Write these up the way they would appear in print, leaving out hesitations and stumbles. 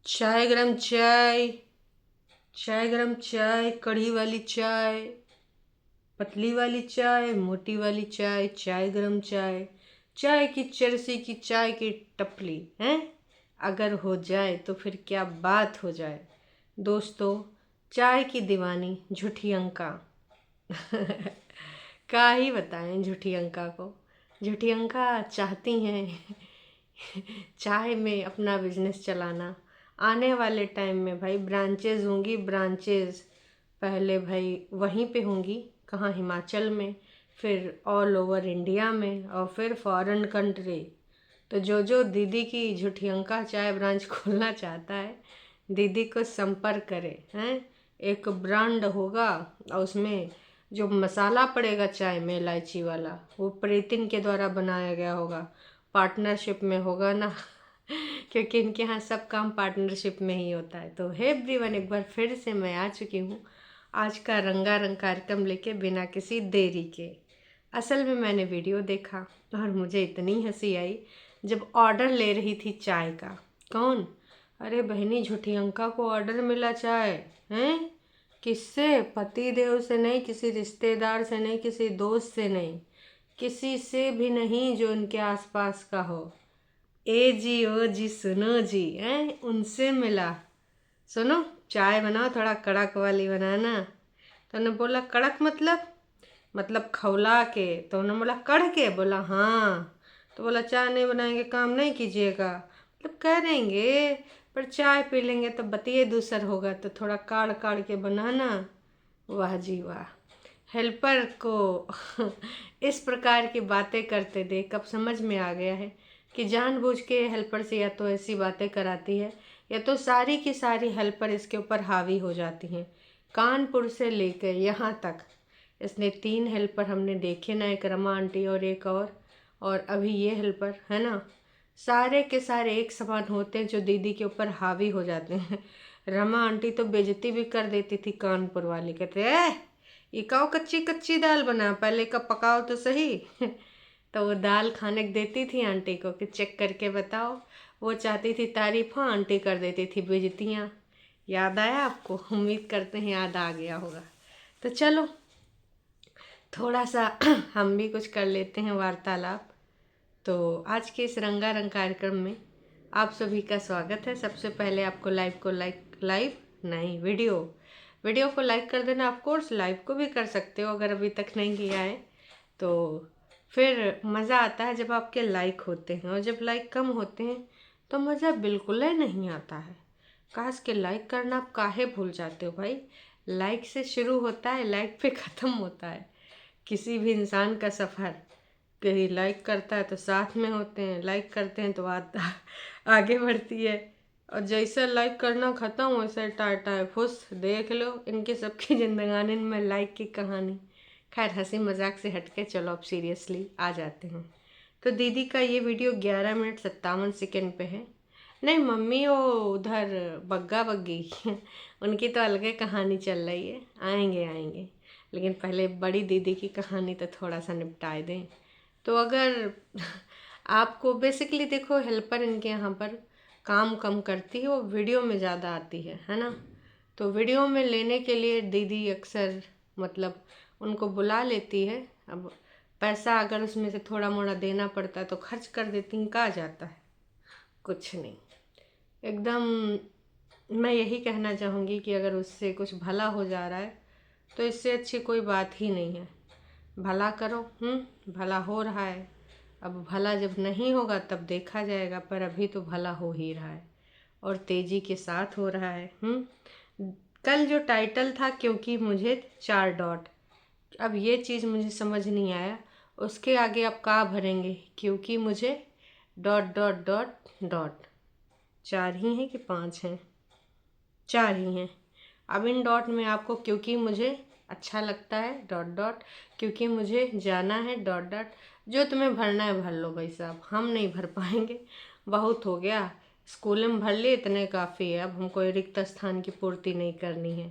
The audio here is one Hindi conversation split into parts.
चाय गरम चाय। चाय गरम चाय, कढ़ी वाली चाय, पतली वाली चाय, मोटी वाली चाय, चाय गरम चाय, चाय की चरसी की चाय की टपली हैं। अगर हो जाए तो फिर क्या बात हो जाए। दोस्तों, चाय की दीवानी झूठी अंका। क्या ही बताएं झूठी अंका को। झूठी अंका चाहती हैं चाय में अपना बिजनेस चलाना। आने वाले टाइम में भाई ब्रांचेज होंगी, ब्रांचेज पहले भाई वहीं पे होंगी, कहाँ, हिमाचल में, फिर ऑल ओवर इंडिया में, और फिर फॉरेन कंट्री। तो जो जो दीदी की झूठी अंका चाय ब्रांच खोलना चाहता है, दीदी को संपर्क करे हैं। एक ब्रांड होगा और उसमें जो मसाला पड़ेगा चाय में इलायची वाला, वो प्रीतिन के द्वारा बनाया गया होगा, पार्टनरशिप में होगा ना क्योंकि इनके यहाँ सब काम पार्टनरशिप में ही होता है। तो हे एवरीवन, एक बार फिर से मैं आ चुकी हूँ आज का रंगारंग कार्यक्रम लेके, बिना किसी देरी के। असल में मैंने वीडियो देखा और मुझे इतनी हंसी आई जब ऑर्डर ले रही थी चाय का। कौन? अरे बहनी, झूठी अंका को ऑर्डर मिला चाय। हैं? किससे? पति देव से नहीं, किसी रिश्तेदार से नहीं, किसी दोस्त से नहीं, किसी से भी नहीं जो उनके आसपास का हो। ए जी, ओ जी, सुनो जी, हैं, उनसे मिला। सुनो, चाय बनाओ, थोड़ा कड़क वाली बनाना। तो उन्होंने बोला कड़क मतलब खौला के। तो उन्होंने बोला कढ़ के? बोला हाँ। तो बोला चाय नहीं बनाएंगे, काम नहीं कीजिएगा? मतलब कह देंगे, पर चाय पी लेंगे तो बतिये दूसर होगा, तो थोड़ा काढ़ काढ़ के बनाना। वाह जी वाह। हेल्पर को इस प्रकार की बातें करते देख अब समझ में आ गया है कि जानबूझ के हेल्पर से या तो ऐसी बातें कराती है, या तो सारी की सारी हेल्पर इसके ऊपर हावी हो जाती हैं। कानपुर से लेकर यहाँ तक इसने 3 हेल्पर हमने देखे ना, एक रमा आंटी और एक और अभी ये हेल्पर है ना, सारे के सारे एक समान होते हैं जो दीदी के ऊपर हावी हो जाते हैं। रमा आंटी तो बेइज्जती भी कर देती थी कानपुर वाली, कहते ये काओ कच्ची कच्ची दाल बना, पहले का पकाओ तो सही। तो वो दाल खाने को देती थी आंटी को कि चेक करके बताओ। वो चाहती थी तारीफ, हाँ, आंटी कर देती थी बेइज्जतियाँ। याद आया आपको? उम्मीद करते हैं याद आ गया होगा। तो चलो थोड़ा सा हम भी कुछ कर लेते हैं वार्तालाप। तो आज के इस रंगारंग कार्यक्रम में आप सभी का स्वागत है। सबसे पहले आपको लाइव नहीं, वीडियो को लाइक कर देना। ऑफ कोर्स लाइव को भी कर सकते हो अगर अभी तक नहीं किया है। तो फिर मज़ा आता है जब आपके लाइक होते हैं, और जब लाइक कम होते हैं तो मज़ा बिल्कुल ही नहीं आता है। काश के लाइक करना आप काहे भूल जाते हो भाई। लाइक से शुरू होता है, लाइक पे ख़त्म होता है किसी भी इंसान का सफ़र। कहीं लाइक करता है तो साथ में होते हैं, लाइक करते हैं तो बात आगे बढ़ती है, और जैसे लाइक करना ख़त्म वैसे टाटा है फुस। देख लो इनके सबकी जिंदगानी में लाइक की कहानी। खैर हंसी मजाक से हटके चलो अब सीरियसली आ जाते हैं। तो दीदी का ये वीडियो 11 मिनट 57 सेकेंड पे है। नहीं मम्मी, वो उधर बग्गा बग्गी उनकी तो अलग ही कहानी चल रही है, आएंगे आएंगे। लेकिन पहले बड़ी दीदी की कहानी तो थोड़ा सा निपटाए दें। तो अगर आपको बेसिकली देखो, हेल्पर इनके यहाँ पर काम कम करती है, वो वीडियो में ज़्यादा आती है ना। तो वीडियो में लेने के लिए दीदी अक्सर मतलब उनको बुला लेती है। अब पैसा अगर उसमें से थोड़ा मोड़ा देना पड़ता है तो खर्च कर देती हैं। कहाँ जाता है? कुछ नहीं। एकदम मैं यही कहना चाहूँगी कि अगर उससे कुछ भला हो जा रहा है तो इससे अच्छी कोई बात ही नहीं है। भला करो, भला हो रहा है। अब भला जब नहीं होगा तब देखा जाएगा, पर अभी तो भला हो ही रहा है और तेज़ी के साथ हो रहा है। कल जो टाइटल था क्योंकि मुझे 4 डॉट, अब ये चीज़ मुझे समझ नहीं आया, उसके आगे आप क्या भरेंगे? क्योंकि मुझे डॉट डॉट डॉट डॉट। 4 ही हैं कि 5 हैं? 4 ही हैं। अब इन डॉट में आपको क्योंकि मुझे अच्छा लगता है डॉट डॉट, क्योंकि मुझे जाना है डॉट डॉट। जो तुम्हें भरना है भर लो भाई साहब, हम नहीं भर पाएंगे। बहुत हो गया, स्कूल में भर लिए इतने काफ़ी है, अब हमको रिक्त स्थान की पूर्ति नहीं करनी है।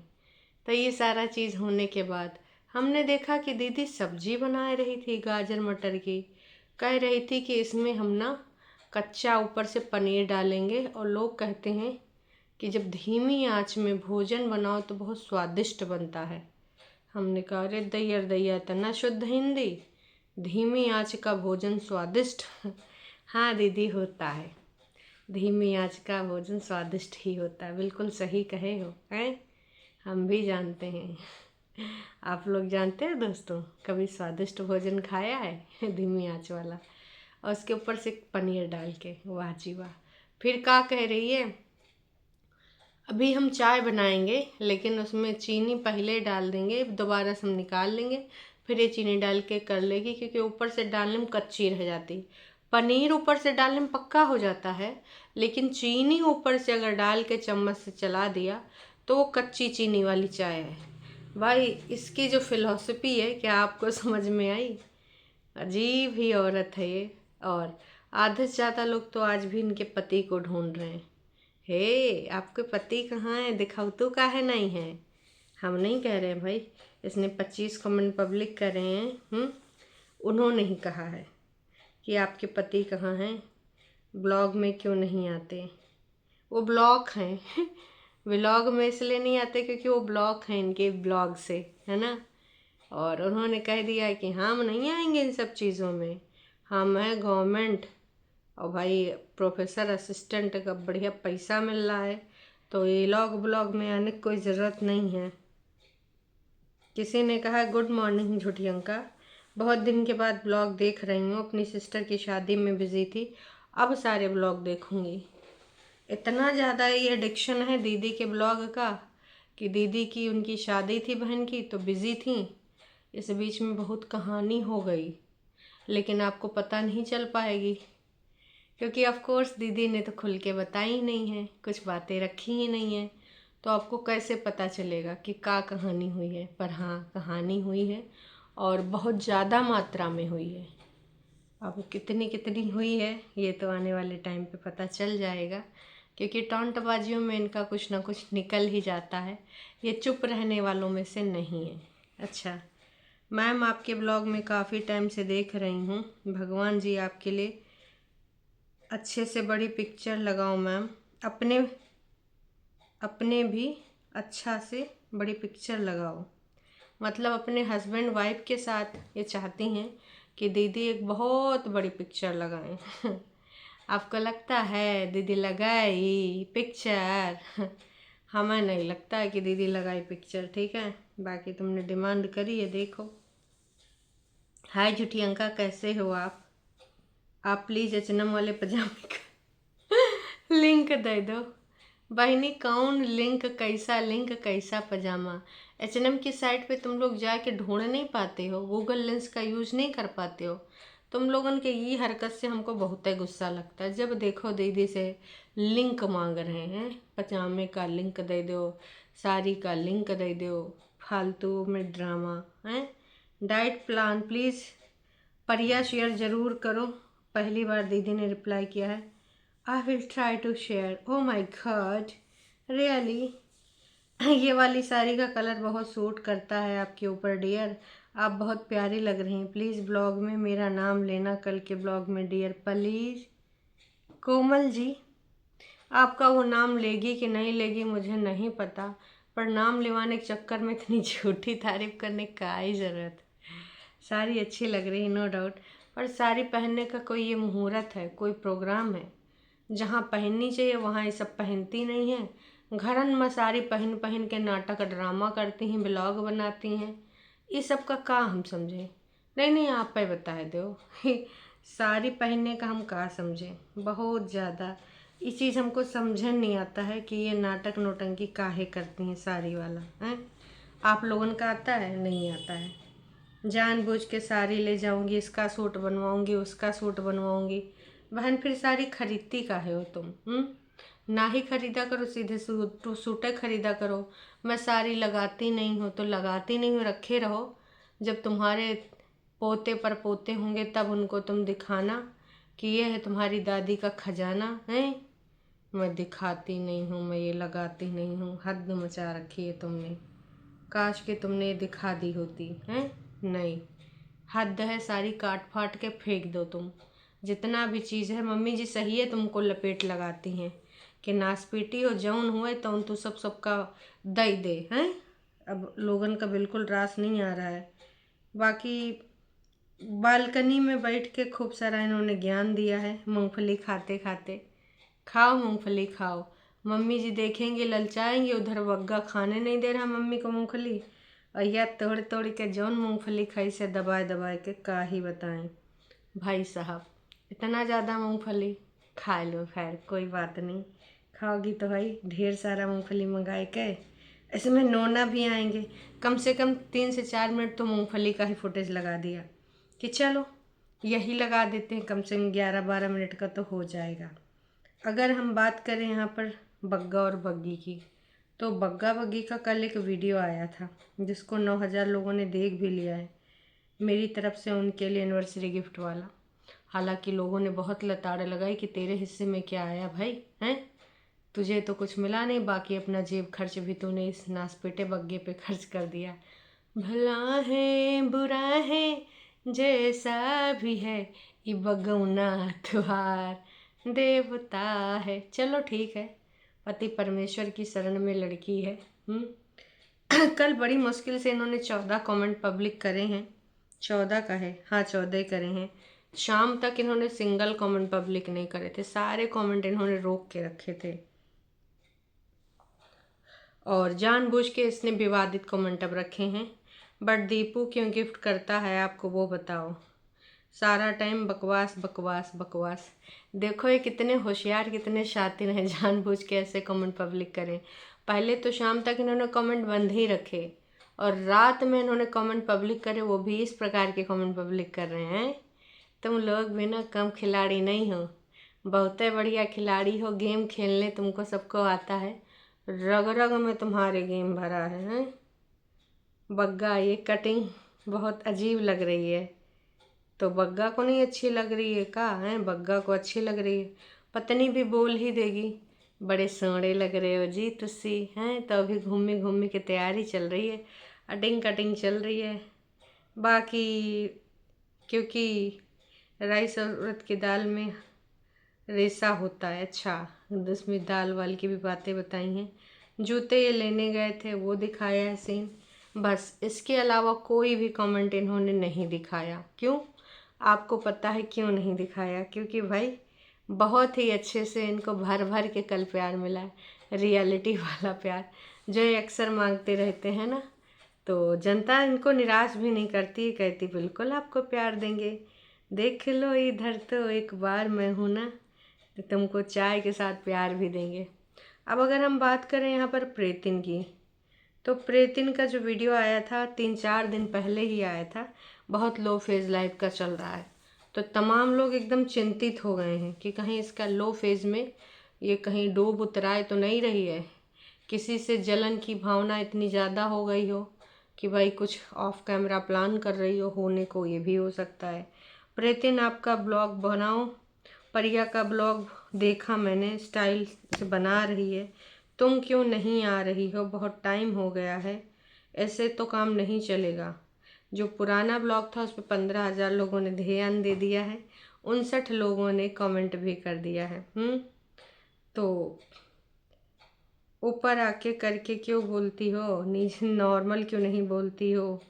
तो ये सारा चीज़ होने के बाद हमने देखा कि दीदी सब्जी बना रही थी गाजर मटर की। कह रही थी कि इसमें हम ना कच्चा ऊपर से पनीर डालेंगे, और लोग कहते हैं कि जब धीमी आंच में भोजन बनाओ तो बहुत स्वादिष्ट बनता है। हमने कहा अरे दैयर दैया तना शुद्ध हिंदी, धीमी आंच का भोजन स्वादिष्ट। हाँ दीदी होता है, धीमी आंच का भोजन स्वादिष्ट ही होता है, बिल्कुल सही कहे हो हैं। हम भी जानते हैं, आप लोग जानते हैं दोस्तों, कभी स्वादिष्ट भोजन खाया है धीमी आंच वाला, और उसके ऊपर से पनीर डाल के, वाह जी वाह। फिर क्या कह रही है, अभी हम चाय बनाएंगे लेकिन उसमें चीनी पहले डाल देंगे, दोबारा से हम निकाल लेंगे, फिर ये चीनी डाल के कर लेगी, क्योंकि ऊपर से डालने में कच्ची रह जाती। पनीर ऊपर से डालने में पक्का हो जाता है, लेकिन चीनी ऊपर से अगर डाल के चम्मच से चला दिया तो वो कच्ची चीनी वाली चाय है। भाई इसकी जो फिलॉसफी है, क्या आपको समझ में आई? अजीब ही औरत है ये। और आधे से ज़्यादा लोग तो आज भी इनके पति को ढूंढ रहे हैं। हे आपके पति कहाँ है, दिखाओ तो काहे नहीं है। हम नहीं कह रहे हैं भाई, इसने 25 कमेंट पब्लिक कर रहे हैं। उन्होंने ही कहा है कि आपके पति कहाँ हैं, ब्लॉग में क्यों नहीं आते। वो ब्लॉक हैं व्लॉग में इसलिए नहीं आते क्योंकि वो ब्लॉक हैं इनके ब्लॉग से, है ना। और उन्होंने कह दिया है कि हम नहीं आएंगे इन सब चीज़ों में, हम हैं गवर्नमेंट, और भाई प्रोफेसर असिस्टेंट का बढ़िया पैसा मिल रहा है, तो ये ब्लॉग में आने की कोई ज़रूरत नहीं है। किसी ने कहा गुड मॉर्निंग झूठी अंका, बहुत दिन के बाद ब्लॉग देख रही हूँ, अपनी सिस्टर की शादी में बिजी थी, अब सारे ब्लॉग देखूँगी। इतना ज़्यादा ये एडिक्शन है दीदी के ब्लॉग का कि दीदी की उनकी शादी थी बहन की, तो बिज़ी थी, इस बीच में बहुत कहानी हो गई, लेकिन आपको पता नहीं चल पाएगी क्योंकि ऑफ कोर्स दीदी ने तो खुल के बताई ही नहीं है, कुछ बातें रखी ही नहीं है, तो आपको कैसे पता चलेगा कि क्या कहानी हुई है। पर हाँ कहानी हुई है, और बहुत ज़्यादा मात्रा में हुई है। अब कितनी कितनी हुई है ये तो आने वाले टाइम पे पता चल जाएगा, क्योंकि टॉन्टबाजियों में इनका कुछ ना कुछ निकल ही जाता है, ये चुप रहने वालों में से नहीं है। अच्छा मैम, आपके ब्लॉग में काफ़ी टाइम से देख रही हूँ, भगवान जी आपके लिए अच्छे से बड़ी पिक्चर लगाओ मैम, अपने भी अच्छा से बड़ी पिक्चर लगाओ। मतलब अपने हस्बैंड वाइफ के साथ ये चाहती हैं कि दीदी एक बहुत बड़ी पिक्चर लगाएं। आपको लगता है दीदी लगाई पिक्चर? हमें नहीं लगता है कि दीदी लगाई पिक्चर, ठीक है। बाकी तुमने डिमांड करी है, देखो। हाय झूठी अंका, कैसे हो आप प्लीज़ H&M वाले पजामे का लिंक दे दो। बहनी कौन लिंक, कैसा लिंक, कैसा पजामा? H&M की साइट पे तुम लोग जाके ढूंढ नहीं पाते हो, गूगल लेंस का यूज नहीं कर पाते हो। तुम लोगों के ये हरकत से हमको बहुत ही गुस्सा लगता है। जब देखो दीदी से लिंक मांग रहे हैं, पजामे का लिंक दे दो, साड़ी का लिंक दे दो, फालतू में ड्रामा है। डाइट प्लान प्लीज़ परिया शेयर ज़रूर करो। पहली बार दीदी ने रिप्लाई किया है, I will try to share. Oh my god really, ये वाली साड़ी का कलर बहुत सूट करता है आपके ऊपर डियर, आप बहुत प्यारी लग रही हैं। प्लीज़ ब्लॉग में मेरा नाम लेना, कल के ब्लॉग में डियर प्लीज़। कोमल जी, आपका वो नाम लेगी कि नहीं लेगी मुझे नहीं पता, पर नाम लिवाने के चक्कर में इतनी झूठी तारीफ करने का ही ज़रूरत। साड़ी अच्छी लग रही है नो डाउट, पर साड़ी पहनने का कोई ये मुहूर्त है, कोई प्रोग्राम है, जहाँ पहननी चाहिए वहाँ ये सब पहनती नहीं है। घरन में साड़ी पहन पहन के नाटक ड्रामा करती हैं, ब्लॉग बनाती हैं, ये सब का हम समझें? नहीं आप पे बता दो साड़ी पहनने का हम का समझें? बहुत ज़्यादा ये चीज़ हमको समझन नहीं आता है कि ये नाटक नोटंकी काहे करती हैं साड़ी वाला हैं। आप लोगों का आता है? नहीं आता है। जानबूझ के साड़ी ले जाऊंगी, इसका सूट बनवाऊंगी, उसका सूट बनवाऊंगी। बहन फिर साड़ी खरीदती काहे हो तुम? ना ही खरीदा करो, सीधे सूटें खरीदा करो। मैं साड़ी लगाती नहीं हूँ तो लगाती नहीं हूँ, रखे रहो। जब तुम्हारे पोते पर पोते होंगे तब उनको तुम दिखाना कि ये है तुम्हारी दादी का खजाना है। मैं दिखाती नहीं हूँ, मैं ये लगाती नहीं हूँ, हद मचा रखी है तुमने। काश कि तुमने ये दिखा दी होती हैं। नहीं, हद है, सारी काट फाट के फेंक दो तुम। जितना भी चीज़ है, मम्मी जी सही है तुमको लपेट लगाती हैं, कि नासपीटी हो जौन हुए तो तू सबका दई दे हैं। अब लोगन का बिल्कुल रास नहीं आ रहा है। बाकी बालकनी में बैठ के खूब सारा इन्होंने ज्ञान दिया है। मूंगफली खाते खाते खाओ मूंगफली खाओ, मम्मी जी देखेंगे ललचाएंगे, उधर बग्गा खाने नहीं दे रहा मम्मी को मूंगफली, और या तोड़ तोड़ के जौन मूंगफली खाई से दबाए दबाए के का ही बताएं। भाई साहब इतना ज़्यादा मूंगफली खा लो, खैर कोई बात नहीं, खाओगी तो भाई ढेर सारा मूंगफली मंगाए के। ऐसे में नोना भी आएंगे, कम से कम 3 से 4 मिनट तो मूंगफली का ही फुटेज लगा दिया कि चलो यही लगा देते हैं, कम से कम 11-12 मिनट का तो हो जाएगा। अगर हम बात करें यहाँ पर बग्गा और बग्गी की, तो बग्गा बग्गी का कल एक वीडियो आया था जिसको 9000 लोगों ने देख भी लिया है। मेरी तरफ से उनके लिए एनिवर्सरी गिफ्ट वाला। हालांकि लोगों ने बहुत लताड़े लगाई कि तेरे हिस्से में क्या आया भाई, हैं तुझे तो कुछ मिला नहीं, बाकी अपना जेब खर्च भी तूने इस नासपेटे बग्गे पे खर्च कर दिया। भला है बुरा है जैसा भी है, ये बगौना तुहार देवता है। चलो ठीक है, पति परमेश्वर की शरण में लड़की है। कल बड़ी मुश्किल से इन्होंने 14 कमेंट पब्लिक करे हैं। 14 का है, हाँ 14 करे हैं। शाम तक इन्होंने सिंगल कमेंट पब्लिक नहीं करे थे, सारे कमेंट इन्होंने रोक के रखे थे, और जानबूझ के इसने विवादित कमेंट अब रखे हैं। बट दीपू क्यों गिफ्ट करता है आपको वो बताओ, सारा टाइम बकवास बकवास बकवास। देखो ये कितने होशियार कितने शातिर हैं, जानबूझ के ऐसे कमेंट पब्लिक करें। पहले तो शाम तक इन्होंने कमेंट बंद ही रखे, और रात में इन्होंने कमेंट पब्लिक करे, वो भी इस प्रकार के कमेंट पब्लिक कर रहे हैं। तुम लोग भी ना कम खिलाड़ी नहीं हो, बहुत बढ़िया खिलाड़ी हो, गेम खेलने तुमको सबको आता है, रग रग में तुम्हारे गेम भरा है, हैं? बग्गा ये कटिंग बहुत अजीब लग रही है, तो बग्गा को नहीं अच्छी लग रही है का है, बग्गा को अच्छी लग रही है, पत्नी भी बोल ही देगी बड़े सोहणे लग रहे हो जी तुसी हैं। तो अभी घूमी घूमी की तैयारी चल रही है, अटिंग कटिंग चल रही है। बाकी क्योंकि राइस और उड़द की दाल में रेसा होता है, अच्छा उसमें दाल वाल की भी बातें बताई हैं। जूते ये लेने गए थे वो दिखाया है सीन, बस इसके अलावा कोई भी कमेंट इन्होंने नहीं दिखाया। क्यों, आपको पता है क्यों नहीं दिखाया? क्योंकि भाई बहुत ही अच्छे से इनको भर भर के कल प्यार मिला है, रियलिटी वाला प्यार जो ये अक्सर मांगते रहते हैं ना। तो जनता इनको निराश भी नहीं करती, कहती बिल्कुल आपको प्यार देंगे, देख लो इधर तो एक बार मैं हूँ ना, तो तुमको चाय के साथ प्यार भी देंगे। अब अगर हम बात करें यहाँ पर प्रेतिन की, तो प्रेतिन का जो वीडियो आया था 3-4 दिन पहले ही आया था, बहुत लो फेज़ लाइफ का चल रहा है, तो तमाम लोग एकदम चिंतित हो गए हैं कि कहीं इसका लो फेज़ में ये कहीं डूब उतराए तो नहीं रही है, किसी से जलन की भावना इतनी ज़्यादा हो गई हो कि भाई कुछ ऑफ कैमरा प्लान कर रही हो, होने को ये भी हो सकता है। प्रेतिन आपका ब्लॉग बनाओ, परिया का ब्लॉग देखा मैंने, स्टाइल से बना रही है, तुम क्यों नहीं आ रही हो, बहुत टाइम हो गया है, ऐसे तो काम नहीं चलेगा। जो पुराना ब्लॉग था उस पर 15,000 लोगों ने ध्यान दे दिया है, 59 लोगों ने कमेंट भी कर दिया है। तो ऊपर आके करके क्यों बोलती हो, नीचे नॉर्मल क्यों नहीं बोलती हो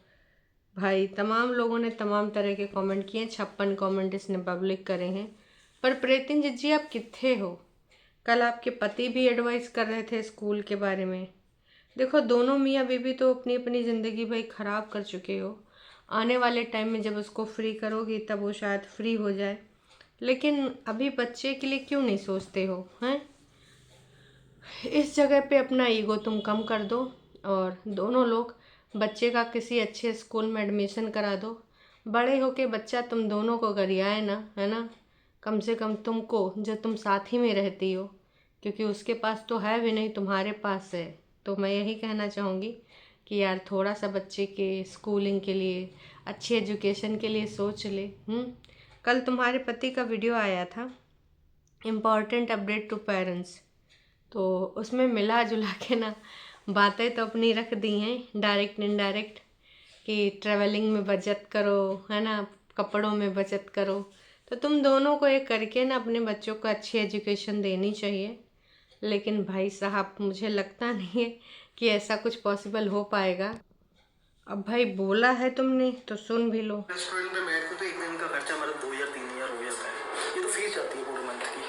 भाई। तमाम लोगों ने तमाम तरह के कमेंट किए, 56 कमेंट इसने पब्लिक करे हैं। पर प्रेतिन जी आप कित्थे हो? कल आपके पति भी एडवाइस कर रहे थे स्कूल के बारे में। देखो दोनों मियाँ बीवी तो अपनी अपनी ज़िंदगी भाई ख़राब कर चुके हो, आने वाले टाइम में जब उसको फ्री करोगी तब वो शायद फ्री हो जाए, लेकिन अभी बच्चे के लिए क्यों नहीं सोचते हो हैं? इस जगह पे अपना ईगो तुम कम कर दो, और दोनों लोग बच्चे का किसी अच्छे स्कूल में एडमिशन करा दो, बड़े होके बच्चा तुम दोनों को गरियाए ना, है ना। कम से कम तुमको जो तुम साथ ही में रहती हो, क्योंकि उसके पास तो है भी नहीं, तुम्हारे पास है, तो मैं यही कहना चाहूँगी कि यार थोड़ा सा बच्चे के स्कूलिंग के लिए, अच्छी एजुकेशन के लिए सोच ले। कल तुम्हारे पति का वीडियो आया था, इम्पॉर्टेंट अपडेट टू पेरेंट्स, तो उसमें मिला जुला के ना बातें तो अपनी रख दी हैं डायरेक्ट इनडायरेक्ट, कि ट्रैवलिंग में बचत करो, है ना, कपड़ों में बचत करो। तो तुम दोनों को एक करके ना अपने बच्चों को अच्छी एजुकेशन देनी चाहिए। लेकिन भाई साहब मुझे लगता नहीं है कि ऐसा कुछ पॉसिबल हो पाएगा। अब भाई बोला है तुमने तो सुन भी लो। रेस्टोरेंट में बैठते तो एक दिन का खर्चा हमारा 2 या 3 हजार हो जाता है। ये तो फीस जाती है पूरे मंथ की।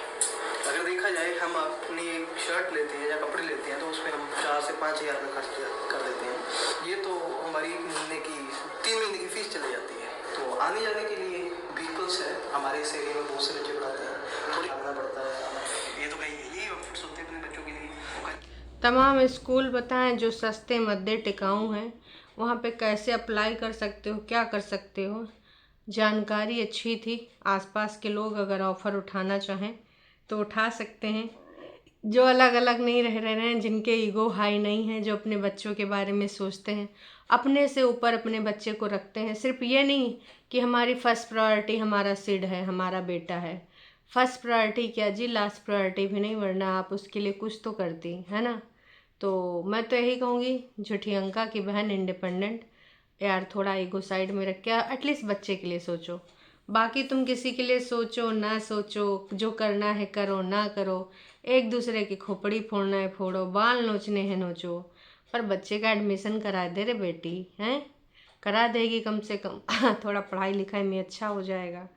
अगर देखा जाए हम अपनी शर्ट लेते हैं या कपड़े लेते हैं तो उसमें हम 4 से 5 हजार का खर्च कर देते हैं। ये तो हमारी महीने की 3 महीने की फीस चली जाती है। तो आने जाने के लिए व्हीकल्स है हमारे इस एरिया में, बहुत से बच्चे पढ़ाते हैं, थोड़ी भागना पड़ता है। ये तो कहीं यही एफर्ट्स होते हैं अपने बच्चों के लिए। तमाम स्कूल बताएं जो सस्ते मद्दे टिकाऊ हैं, वहाँ पे कैसे अप्लाई कर सकते हो, क्या कर सकते हो। जानकारी अच्छी थी। आसपास के लोग अगर ऑफ़र उठाना चाहें तो उठा सकते हैं। जो अलग अलग नहीं रह रहे हैं, जिनके ईगो हाई नहीं है, जो अपने बच्चों के बारे में सोचते हैं, अपने से ऊपर अपने बच्चे को रखते हैं। सिर्फ ये नहीं कि हमारी फर्स्ट प्रायोरिटी हमारा सिड है, हमारा बेटा है। फर्स्ट प्रायोरिटी क्या जी, लास्ट प्रायोरिटी भी नहीं, वरना आप उसके लिए कुछ तो करती है ना। तो मैं तो यही कहूँगी, झूठी अंका की बहन इंडिपेंडेंट यार, थोड़ा ईगो साइड में रख के एटलीस्ट बच्चे के लिए सोचो। बाकी तुम किसी के लिए सोचो ना सोचो, जो करना है करो ना करो, एक दूसरे की खोपड़ी फोड़ना है फोड़ो, बाल नोचने हैं नोचो, पर बच्चे का एडमिशन करा दे रे बेटी, हैं करा देगी कम से कम। थोड़ा पढ़ाई लिखाई में अच्छा हो जाएगा।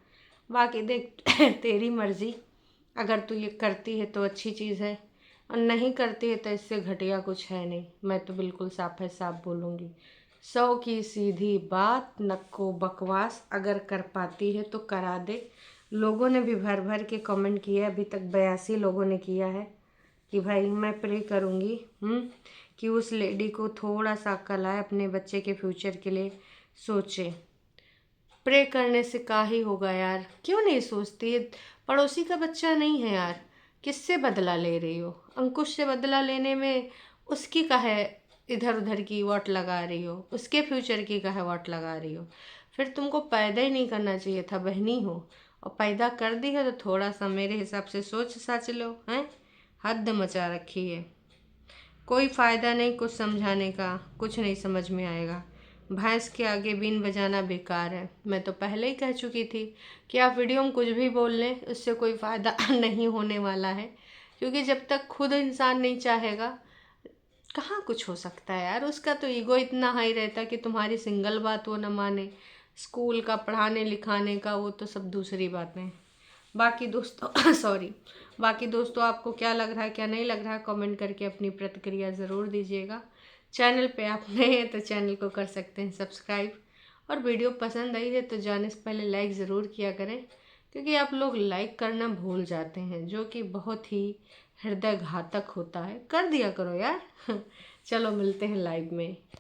बाकी देख तेरी मर्ज़ी। अगर तू ये करती है तो अच्छी चीज़ है, और नहीं करती है तो इससे घटिया कुछ है नहीं। मैं तो बिल्कुल साफ है साफ बोलूँगी। 100 की सीधी बात, नक्को बकवास। अगर कर पाती है तो करा दे। लोगों ने भी भर भर के कमेंट किए, अभी तक 82 लोगों ने किया है कि भाई मैं प्रे करूँगी कि उस लेडी को थोड़ा सा अक्ल आए, अपने बच्चे के फ्यूचर के लिए सोचे। प्रे करने से का ही होगा यार, क्यों नहीं सोचती है। पड़ोसी का बच्चा नहीं है यार, किससे बदला ले रही हो। अंकुश से बदला लेने में उसकी काहे इधर उधर की वाट लगा रही हो, उसके फ्यूचर की काहे वाट लगा रही हो। फिर तुमको पैदा ही नहीं करना चाहिए था, बहनी हो, और पैदा कर दी है तो थोड़ा सा मेरे हिसाब से सोच साच लो। हैं हद मचा रखी है। कोई फ़ायदा नहीं कुछ समझाने का, कुछ नहीं समझ में आएगा। भैंस के आगे बीन बजाना बेकार है। मैं तो पहले ही कह चुकी थी कि आप वीडियो में कुछ भी बोल लें, उससे कोई फ़ायदा नहीं होने वाला है, क्योंकि जब तक खुद इंसान नहीं चाहेगा कहाँ कुछ हो सकता है यार। उसका तो ईगो इतना हाई रहता है कि तुम्हारी सिंगल बात वो न माने। स्कूल का पढ़ाने लिखाने का वो तो सब दूसरी बातें। बाकी दोस्तों सॉरी, बाकी दोस्तों आपको क्या लग रहा है क्या नहीं लग रहा है, कमेंट करके अपनी प्रतिक्रिया ज़रूर दीजिएगा। चैनल पे आप नए हैं तो चैनल को कर सकते हैं सब्सक्राइब, और वीडियो पसंद आई है तो जाने से पहले लाइक ज़रूर किया करें, क्योंकि आप लोग लाइक करना भूल जाते हैं, जो कि बहुत ही हृदय घातक होता है। कर दिया करो यार। चलो मिलते हैं लाइव में।